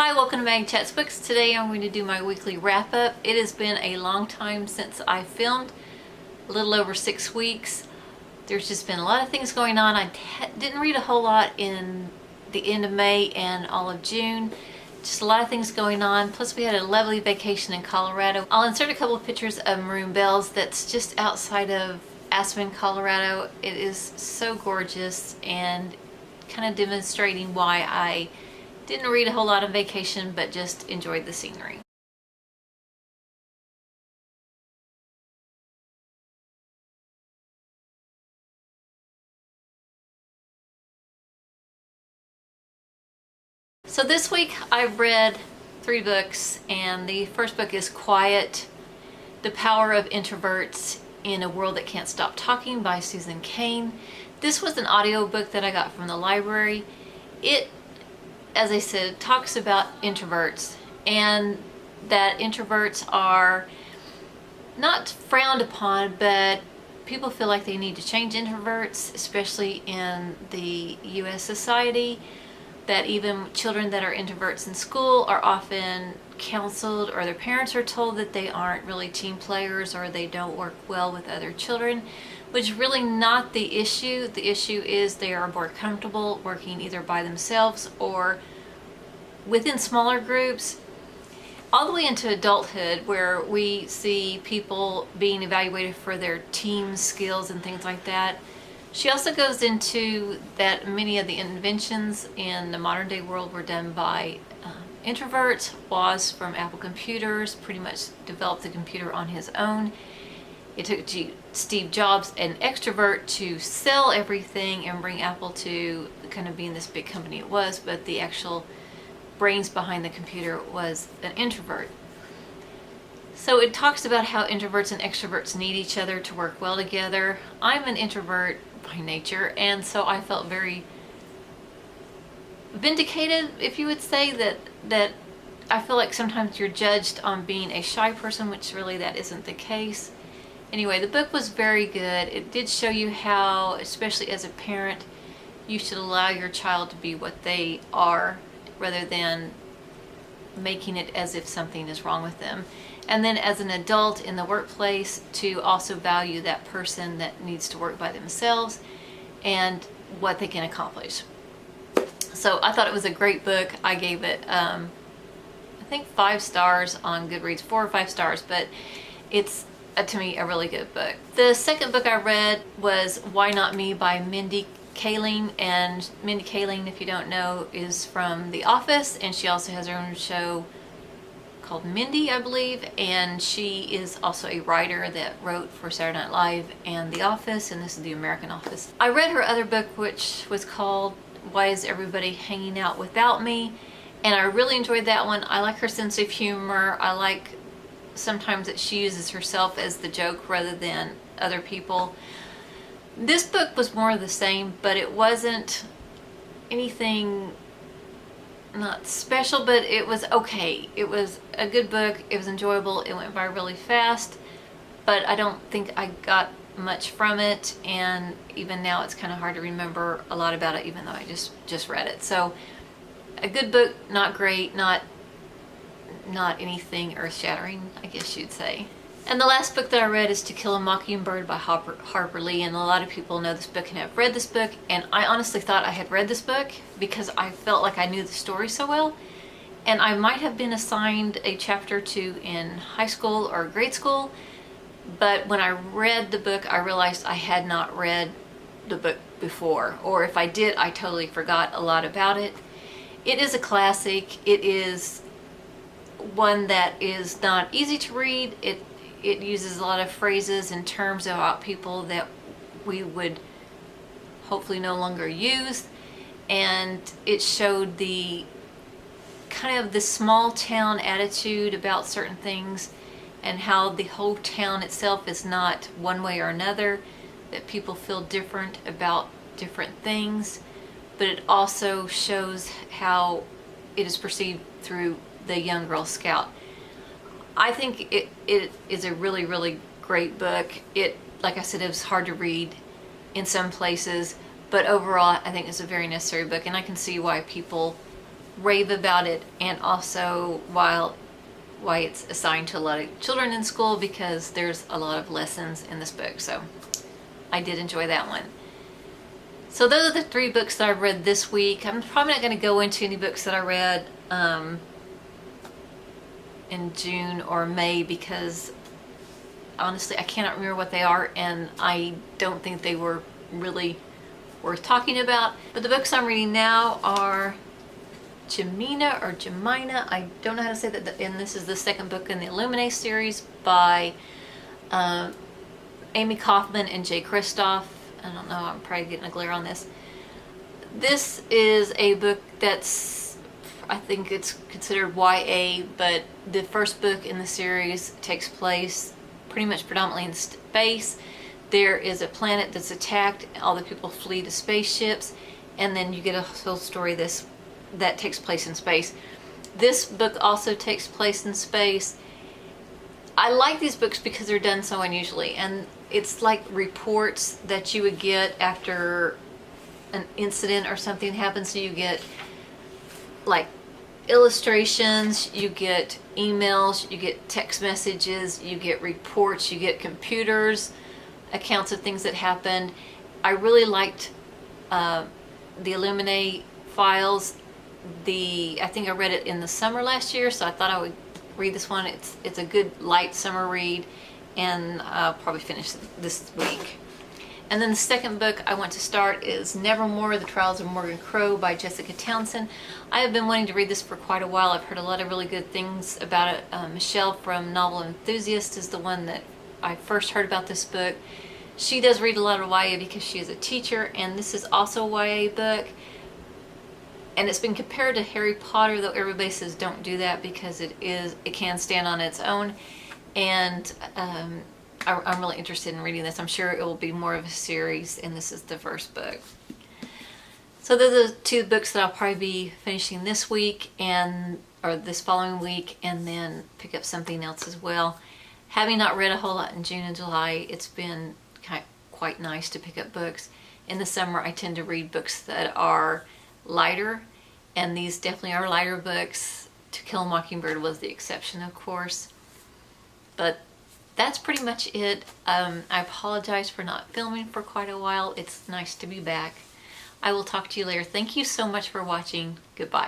Hi, welcome to Mag Chats Books. Today I'm going to do my weekly wrap-up. It has been a long time since I filmed, a little over 6 weeks. There's just been a lot of things going on. I didn't read a whole lot in the end of May and all of June. Just a lot of things going on. Plus we had a lovely vacation in Colorado. I'll insert a couple of pictures of Maroon Bells that's just outside of Aspen, Colorado. It is so gorgeous and kind of demonstrating why I didn't read a whole lot on vacation, but just enjoyed the scenery. So this week I've read 3 books, and the first book is Quiet, The Power of Introverts in a World That Can't Stop Talking by Susan Cain. This was an audiobook that I got from the library. It, as I said, talks about introverts, and that introverts are not frowned upon, but people feel like they need to change introverts, especially in the US society, that even children that are introverts in school are often counseled, or their parents are told that they aren't really team players or they don't work well with other children, which is really not the issue. The issue is they are more comfortable working either by themselves or within smaller groups, all the way into adulthood, where we see people being evaluated for their team skills and things like that. She also goes into that many of the inventions in the modern day world were done by introverts. Woz from Apple Computers pretty much developed the computer on his own. It took Steve Jobs, an extrovert, to sell everything and bring Apple to kind of being this big company it was, but the actual brains behind the computer was an introvert. So it talks about how introverts and extroverts need each other to work well together. I'm an introvert by nature, and so I felt very vindicated, if you would say, that I feel like sometimes you're judged on being a shy person, which really that isn't the case. Anyway, the book was very good. It did show you how, especially as a parent, you should allow your child to be what they are rather than making it as if something is wrong with them. And then as an adult in the workplace, to also value that person that needs to work by themselves and what they can accomplish. So I thought it was a great book. I gave it, I think 5 stars on Goodreads, 4 or 5 stars, but it's to me a really good book. The second book I read was Why Not Me by Mindy Kaling, and Mindy Kaling, if you don't know, is from The Office, and she also has her own show called Mindy, I believe, and she is also a writer that wrote for Saturday Night Live and The Office, and this is The American Office. I read her other book, which was called Why Is Everybody Hanging Out Without Me, and I really enjoyed that one. I like her sense of humor. I like sometimes that she uses herself as the joke rather than other people. This book was more of the same, but it wasn't anything not special, but it was okay. It was a good book. It was enjoyable. It went by really fast, but I don't think I got much from it, and even now it's kind of hard to remember a lot about it, even though I just read it. So a good book, not great, not anything earth-shattering, I guess you'd say. And the last book that I read is To Kill a Mockingbird by Harper Lee, and a lot of people know this book and have read this book, and I honestly thought I had read this book because I felt like I knew the story so well, and I might have been assigned a chapter or 2 in high school or grade school, but when I read the book I realized I had not read the book before, or if I did, I totally forgot a lot about it. It is a classic. It is one that is not easy to read. It uses a lot of phrases and terms about people that we would hopefully no longer use, and it showed the kind of the small town attitude about certain things, and how the whole town itself is not one way or another, that people feel different about different things, but it also shows how it is perceived through the young Girl Scout. I think it is a really, really great book. It, like I said, it was hard to read in some places, but overall I think it's a very necessary book, and I can see why people rave about it, and also why it's assigned to a lot of children in school, because there's a lot of lessons in this book. So I did enjoy that one. So those are the 3 books that I've read this week. I'm probably not going to go into any books that I read in June or May, because honestly I cannot remember what they are, and I don't think they were really worth talking about. But the books I'm reading now are Jemina or Jemina, I don't know how to say that, and this is the second book in the Illuminae series by Amy Kaufman and Jay Kristoff. I don't know, I'm probably getting a glare on this. This is a book that's, I think it's considered YA, but the first book in the series takes place pretty much predominantly in space. There is a planet that's attacked, all the people flee to spaceships, and then you get a whole story that takes place in space. This book also takes place in space. I like these books because they're done so unusually, and it's like reports that you would get after an incident or something happens. So you get like illustrations, you get emails, you get text messages, you get reports, you get computers, accounts of things that happened. I really liked the Illuminae files. I think I read it in the summer last year, so I thought I would read this one. It's a good light summer read, and I'll probably finish this week. And then the second book I want to start is Nevermore, The Trials of Morgan Crow by Jessica Townsend. I have been wanting to read this for quite a while. I've heard a lot of really good things about it. Michelle from Novel Enthusiast is the one that I first heard about this book. She does read a lot of YA because she is a teacher, and this is also a YA book. And it's been compared to Harry Potter, though everybody says don't do that because it can stand on its own. And I'm really interested in reading this. I'm sure it will be more of a series, and this is the first book. So those are the 2 books that I'll probably be finishing this week or this following week, and then pick up something else as well. Having not read a whole lot in June and July, it's been quite nice to pick up books. In the summer, I tend to read books that are lighter, and these definitely are lighter books. To Kill a Mockingbird was the exception, of course. But that's pretty much it. I apologize for not filming for quite a while. It's nice to be back. I will talk to you later. Thank you so much for watching. Goodbye.